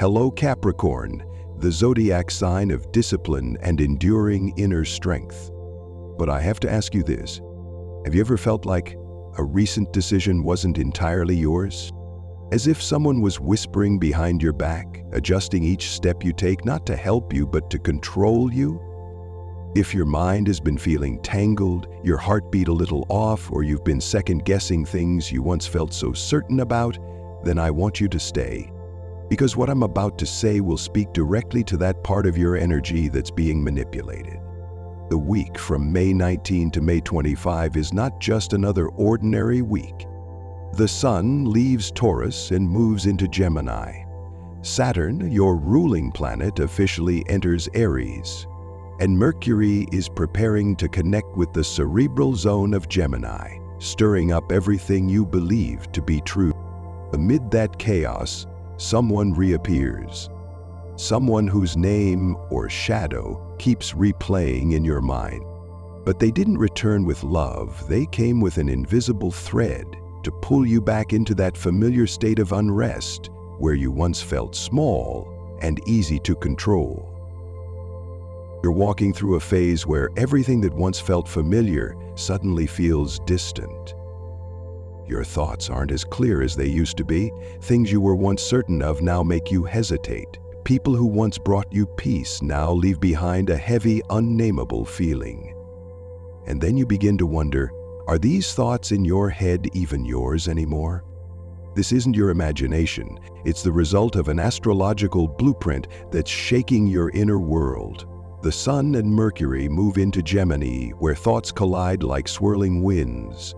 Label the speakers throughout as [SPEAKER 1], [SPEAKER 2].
[SPEAKER 1] Hello Capricorn, the zodiac sign of discipline and enduring inner strength. But I have to ask you this. Have you ever felt like a recent decision wasn't entirely yours? As if someone was whispering behind your back, adjusting each step you take, not to help you, but to control you? If your mind has been feeling tangled, your heartbeat a little off, or you've been second-guessing things you once felt so certain about, then I want you to stay. Because what I'm about to say will speak directly to that part of your energy that's being manipulated. The week from May 19 to May 25 is not just another ordinary week. The Sun leaves Taurus and moves into Gemini. Saturn, your ruling planet, officially enters Aries. And Mercury is preparing to connect with the cerebral zone of Gemini, stirring up everything you believe to be true. Amid that chaos, someone reappears. Someone whose name or shadow keeps replaying in your mind. But they didn't return with love, they came with an invisible thread to pull you back into that familiar state of unrest where you once felt small and easy to control. You're walking through a phase where everything that once felt familiar suddenly feels distant. Your thoughts aren't as clear as they used to be. Things you were once certain of now make you hesitate. People who once brought you peace now leave behind a heavy, unnameable feeling. And then you begin to wonder, are these thoughts in your head even yours anymore? This isn't your imagination. It's the result of an astrological blueprint that's shaking your inner world. The Sun and Mercury move into Gemini, where thoughts collide like swirling winds.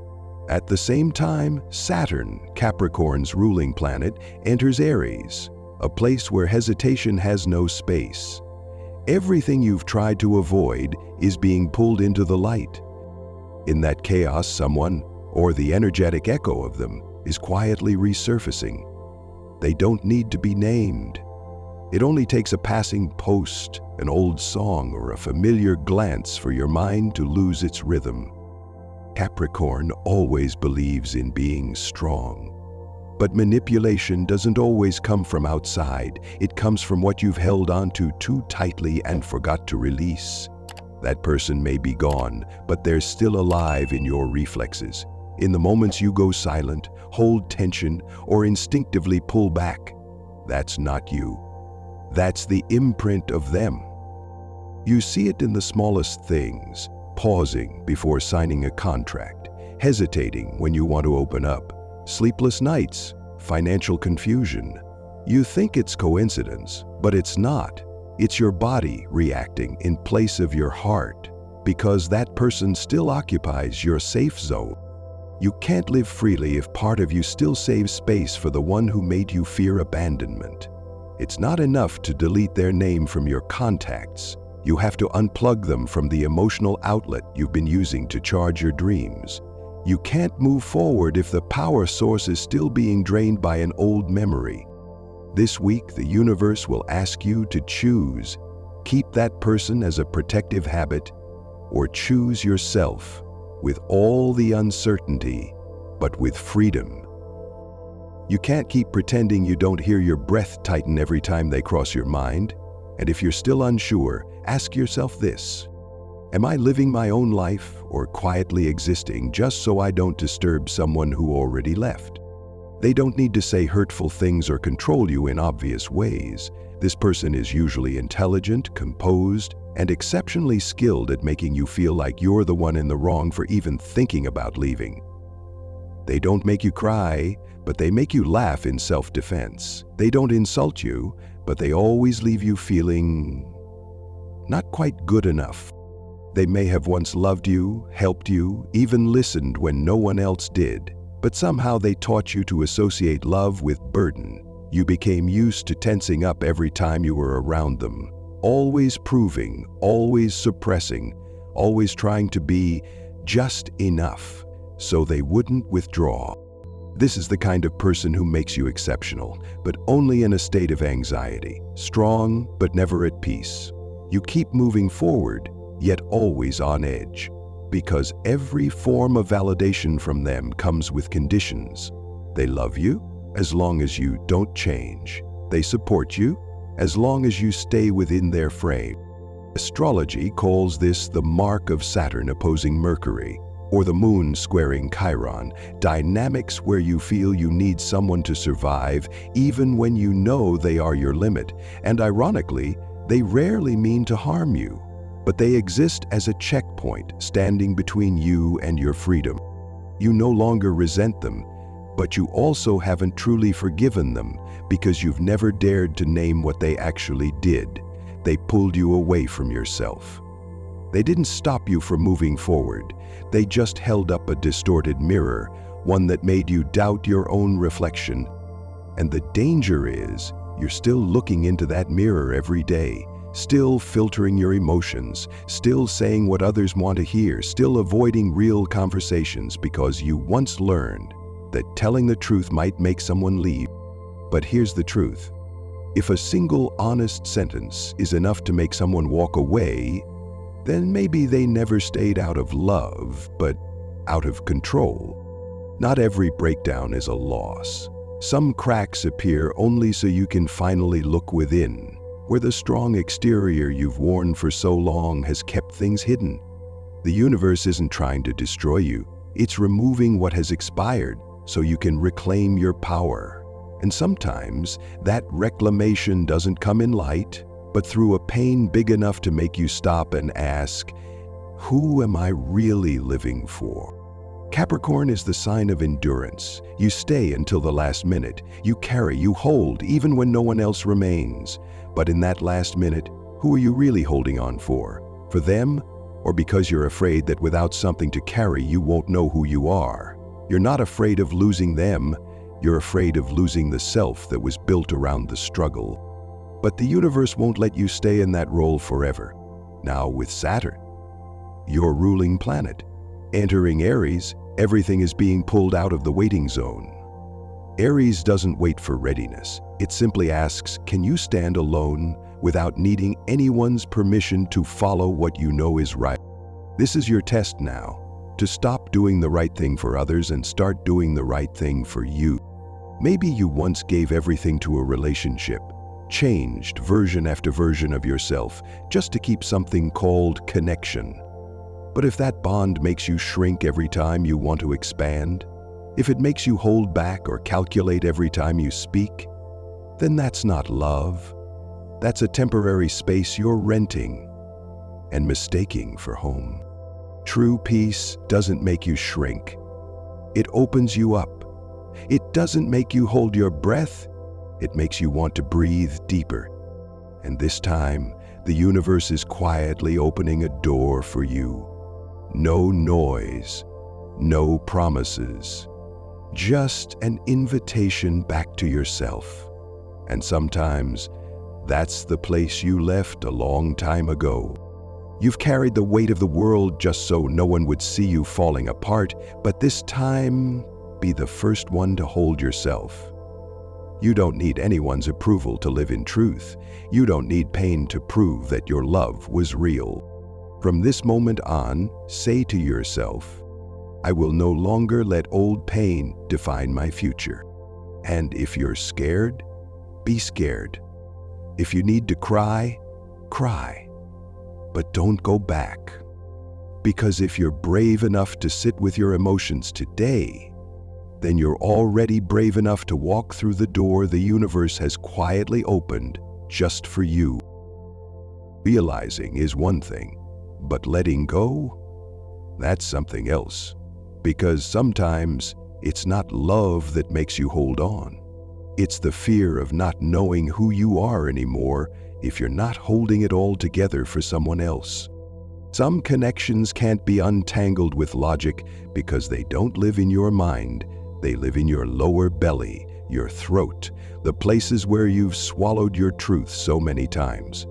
[SPEAKER 1] At the same time, Saturn, Capricorn's ruling planet, enters Aries, a place where hesitation has no space. Everything you've tried to avoid is being pulled into the light. In that chaos, someone, or the energetic echo of them, is quietly resurfacing. They don't need to be named. It only takes a passing post, an old song, or a familiar glance for your mind to lose its rhythm. Capricorn always believes in being strong. But manipulation doesn't always come from outside. It comes from what you've held onto too tightly and forgot to release. That person may be gone, but they're still alive in your reflexes. In the moments you go silent, hold tension, or instinctively pull back. That's not you. That's the imprint of them. You see it in the smallest things, pausing before signing a contract, hesitating when you want to open up, sleepless nights, financial confusion. You think it's coincidence, but it's not. It's your body reacting in place of your heart, because that person still occupies your safe zone. You can't live freely if part of you still saves space for the one who made you fear abandonment. It's not enough to delete their name from your contacts. You have to unplug them from the emotional outlet you've been using to charge your dreams. You can't move forward if the power source is still being drained by an old memory. This week, the universe will ask you to choose. Keep that person as a protective habit, or choose yourself with all the uncertainty, but with freedom. You can't keep pretending you don't hear your breath tighten every time they cross your mind. And if you're still unsure, ask yourself this: am I living my own life or quietly existing just so I don't disturb someone who already left? They don't need to say hurtful things or control you in obvious ways. This person is usually intelligent, composed, and exceptionally skilled at making you feel like you're the one in the wrong for even thinking about leaving. They don't make you cry, but they make you laugh in self-defense. They don't insult you, but they always leave you feeling not quite good enough. They may have once loved you, helped you, even listened when no one else did, but somehow they taught you to associate love with burden. You became used to tensing up every time you were around them, always proving, always suppressing, always trying to be just enough so they wouldn't withdraw. This is the kind of person who makes you exceptional, but only in a state of anxiety, strong but never at peace. You keep moving forward, yet always on edge, because every form of validation from them comes with conditions. They love you as long as you don't change. They support you as long as you stay within their frame. Astrology calls this the mark of Saturn opposing Mercury, or the moon squaring Chiron, dynamics where you feel you need someone to survive even when you know they are your limit. And ironically, they rarely mean to harm you, but they exist as a checkpoint standing between you and your freedom. You no longer resent them, but you also haven't truly forgiven them because you've never dared to name what they actually did. They pulled you away from yourself. They didn't stop you from moving forward. They just held up a distorted mirror, one that made you doubt your own reflection. And the danger is, you're still looking into that mirror every day, still filtering your emotions, still saying what others want to hear, still avoiding real conversations because you once learned that telling the truth might make someone leave. But here's the truth. If a single honest sentence is enough to make someone walk away, then maybe they never stayed out of love, but out of control. Not every breakdown is a loss. Some cracks appear only so you can finally look within, where the strong exterior you've worn for so long has kept things hidden. The universe isn't trying to destroy you. It's removing what has expired so you can reclaim your power. And sometimes that reclamation doesn't come in light, but through a pain big enough to make you stop and ask, who am I really living for? Capricorn is the sign of endurance. You stay until the last minute. You carry, you hold, even when no one else remains. But in that last minute, who are you really holding on for? For them? Or because you're afraid that without something to carry, you won't know who you are? You're not afraid of losing them. You're afraid of losing the self that was built around the struggle. But the universe won't let you stay in that role forever. Now with Saturn, your ruling planet, entering Aries, everything is being pulled out of the waiting zone. Aries doesn't wait for readiness. It simply asks, can you stand alone without needing anyone's permission to follow what you know is right? This is your test now, to stop doing the right thing for others and start doing the right thing for you. Maybe you once gave everything to a relationship, changed version after version of yourself just to keep something called connection. But if that bond makes you shrink every time you want to expand, if it makes you hold back or calculate every time you speak, then that's not love. That's a temporary space you're renting and mistaking for home. True peace doesn't make you shrink. It opens you up. It doesn't make you hold your breath. It makes you want to breathe deeper. And this time, the universe is quietly opening a door for you. No noise, no promises, just an invitation back to yourself. And sometimes, that's the place you left a long time ago. You've carried the weight of the world just so no one would see you falling apart, but this time, be the first one to hold yourself. You don't need anyone's approval to live in truth. You don't need pain to prove that your love was real. From this moment on, say to yourself, I will no longer let old pain define my future. And if you're scared, be scared. If you need to cry, cry. But don't go back. Because if you're brave enough to sit with your emotions today, then you're already brave enough to walk through the door the universe has quietly opened just for you. Realizing is one thing, but letting go? That's something else. Because sometimes it's not love that makes you hold on. It's the fear of not knowing who you are anymore if you're not holding it all together for someone else. Some connections can't be untangled with logic because they don't live in your mind. They live in your lower belly, your throat, the places where you've swallowed your truth so many times.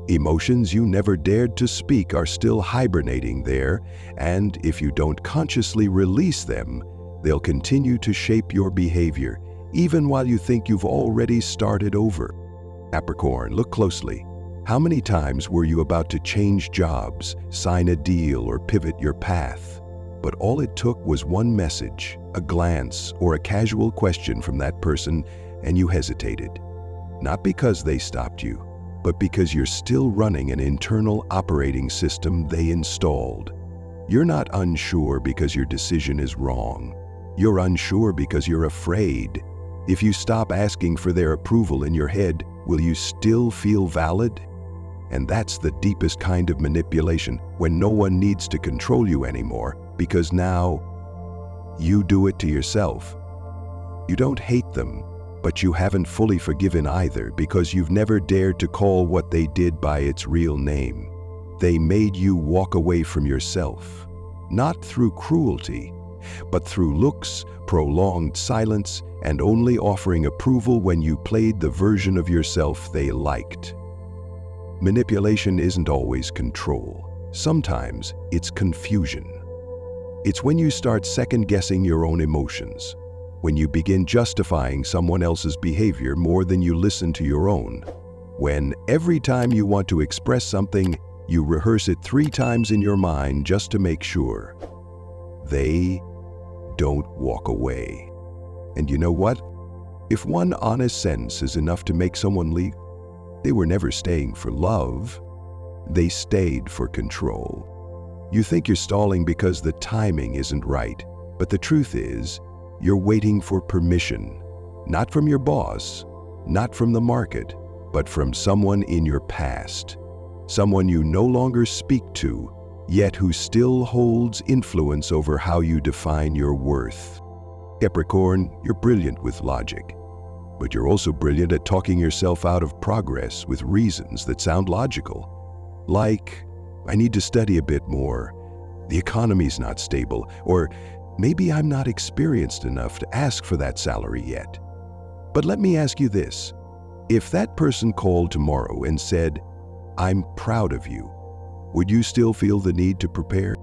[SPEAKER 1] Emotions you never dared to speak are still hibernating there, and if you don't consciously release them, they'll continue to shape your behavior, even while you think you've already started over. Capricorn, look closely. How many times were you about to change jobs, sign a deal, or pivot your path? But all it took was one message, a glance, or a casual question from that person, and you hesitated. Not because they stopped you, but because you're still running an internal operating system they installed. You're not unsure because your decision is wrong. You're unsure because you're afraid. If you stop asking for their approval in your head, will you still feel valid? And that's the deepest kind of manipulation, when no one needs to control you anymore, because now you do it to yourself. You don't hate them, but you haven't fully forgiven either, because you've never dared to call what they did by its real name. They made you walk away from yourself, not through cruelty, but through looks, prolonged silence, and only offering approval when you played the version of yourself they liked. Manipulation isn't always control. Sometimes it's confusion. It's when you start second-guessing your own emotions, when you begin justifying someone else's behavior more than you listen to your own, when every time you want to express something, you rehearse it 3 times in your mind just to make sure they don't walk away. And you know what? If one honest sentence is enough to make someone leave, they were never staying for love. They stayed for control. You think you're stalling because the timing isn't right, but the truth is, you're waiting for permission, not from your boss, not from the market, but from someone in your past, someone you no longer speak to, yet who still holds influence over how you define your worth. Capricorn, you're brilliant with logic, but you're also brilliant at talking yourself out of progress with reasons that sound logical. Like, I need to study a bit more, the economy's not stable, or maybe I'm not experienced enough to ask for that salary yet. But let me ask you this. If that person called tomorrow and said, "I'm proud of you," would you still feel the need to prepare?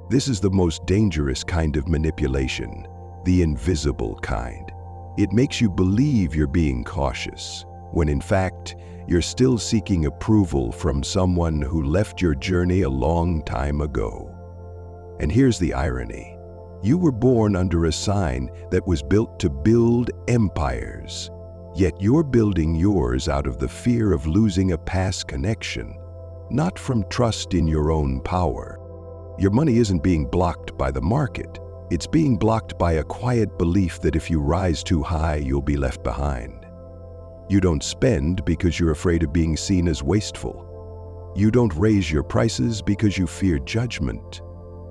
[SPEAKER 1] This is the most dangerous kind of manipulation, the invisible kind. It makes you believe you're being cautious, when in fact, you're still seeking approval from someone who left your journey a long time ago. And here's the irony. You were born under a sign that was built to build empires, yet you're building yours out of the fear of losing a past connection, not from trust in your own power. Your money isn't being blocked by the market. It's being blocked by a quiet belief that if you rise too high, you'll be left behind. You don't spend because you're afraid of being seen as wasteful. You don't raise your prices because you fear judgment.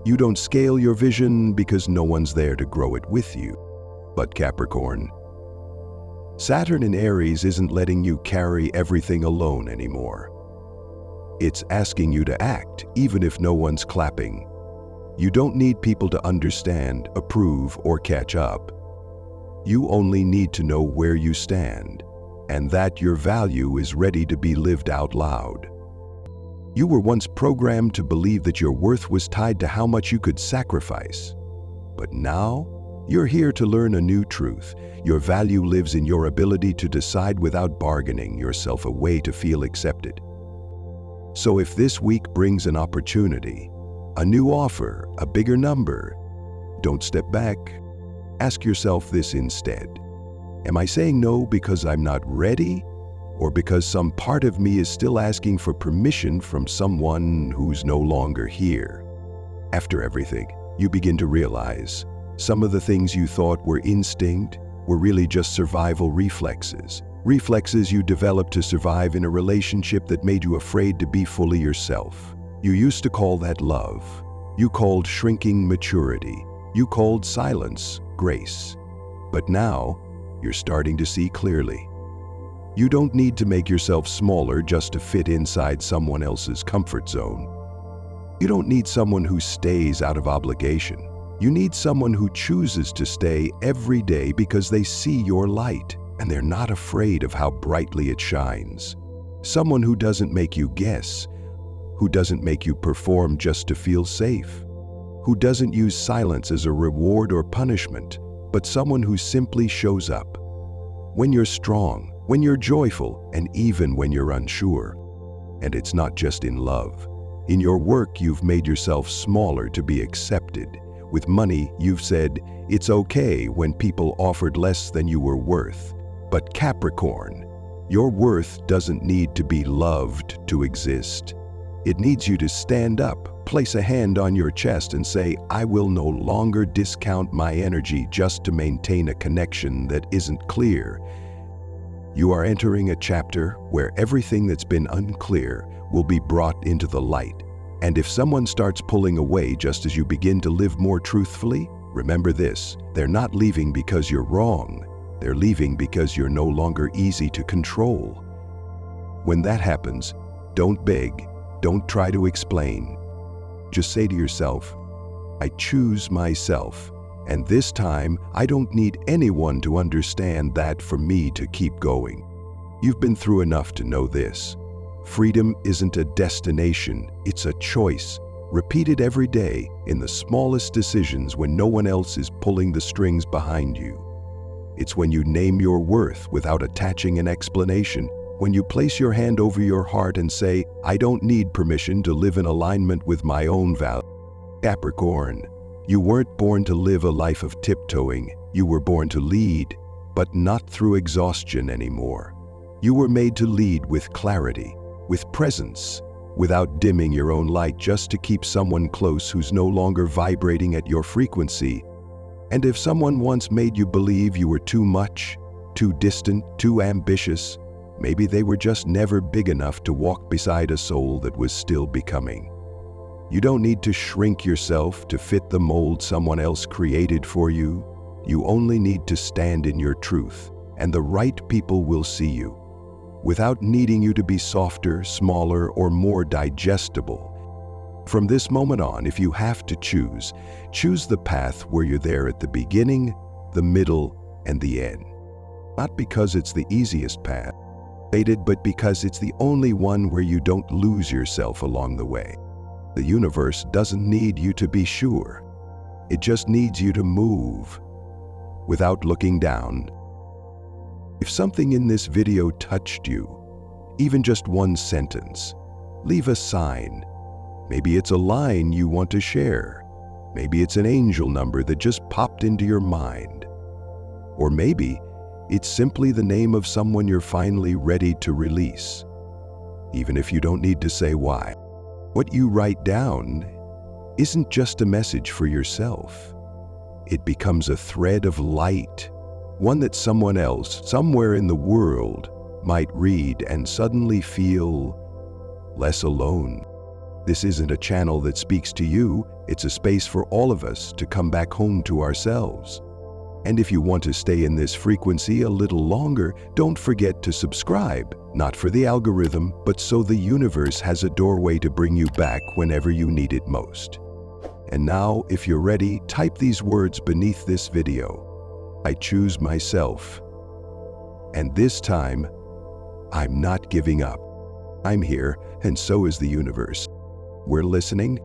[SPEAKER 1] You don't scale your vision because no one's there to grow it with you. But Capricorn, Saturn in Aries isn't letting you carry everything alone anymore. It's asking you to act, even if no one's clapping. You don't need people to understand, approve, or catch up. You only need to know where you stand, and that your value is ready to be lived out loud. You were once programmed to believe that your worth was tied to how much you could sacrifice. But now, you're here to learn a new truth. Your value lives in your ability to decide without bargaining yourself away to feel accepted. So if this week brings an opportunity, a new offer, a bigger number, don't step back. Ask yourself this instead. Am I saying no because I'm not ready, or because some part of me is still asking for permission from someone who's no longer here? After everything, you begin to realize some of the things you thought were instinct were really just survival reflexes. Reflexes you developed to survive in a relationship that made you afraid to be fully yourself. You used to call that love. You called shrinking maturity. You called silence grace. But now, you're starting to see clearly. You don't need to make yourself smaller just to fit inside someone else's comfort zone. You don't need someone who stays out of obligation. You need someone who chooses to stay every day because they see your light, and they're not afraid of how brightly it shines. Someone who doesn't make you guess, who doesn't make you perform just to feel safe, who doesn't use silence as a reward or punishment, but someone who simply shows up. When you're strong, when you're joyful, and even when you're unsure. And it's not just in love. In your work, you've made yourself smaller to be accepted. With money, you've said, it's okay when people offered less than you were worth. But Capricorn, Your worth doesn't need to be loved to exist. It needs you to stand up, place a hand on your chest and say, I will no longer discount my energy just to maintain a connection that isn't clear. You are entering a chapter where everything that's been unclear will be brought into the light. And if someone starts pulling away just as you begin to live more truthfully, remember this, they're not leaving because you're wrong. They're leaving because you're no longer easy to control. When that happens, don't beg, don't try to explain. Just say to yourself, I choose myself, and this time I don't need anyone to understand that for me to keep going. You've been through enough to know this. Freedom isn't a destination, it's a choice, repeated every day in the smallest decisions when no one else is pulling the strings behind you. It's when you name your worth without attaching an explanation, when you place your hand over your heart and say, I don't need permission to live in alignment with my own values. Capricorn, you weren't born to live a life of tiptoeing, you were born to lead, but not through exhaustion anymore. You were made to lead with clarity, with presence, without dimming your own light just to keep someone close who's no longer vibrating at your frequency. And if someone once made you believe you were too much, too distant, too ambitious, maybe they were just never big enough to walk beside a soul that was still becoming. You don't need to shrink yourself to fit the mold someone else created for you. You only need to stand in your truth, and the right people will see you, without needing you to be softer, smaller, or more digestible. From this moment on, if you have to choose the path where you're there at the beginning, the middle, and the end. Not because it's the easiest path, but because it's the only one where you don't lose yourself along the way. The universe doesn't need you to be sure. It just needs you to move without looking down. If something in this video touched you, even just one sentence, leave a sign. Maybe it's a line you want to share. Maybe it's an angel number that just popped into your mind. Or maybe it's simply the name of someone you're finally ready to release, even if you don't need to say why. What you write down isn't just a message for yourself. It becomes a thread of light, one that someone else, somewhere in the world, might read and suddenly feel less alone. This isn't a channel that speaks to you, it's a space for all of us to come back home to ourselves. And if you want to stay in this frequency a little longer, don't forget to subscribe, not for the algorithm, but so the universe has a doorway to bring you back whenever you need it most. And now, if you're ready, type these words beneath this video. I choose myself. And this time, I'm not giving up. I'm here, and so is the universe. We're listening.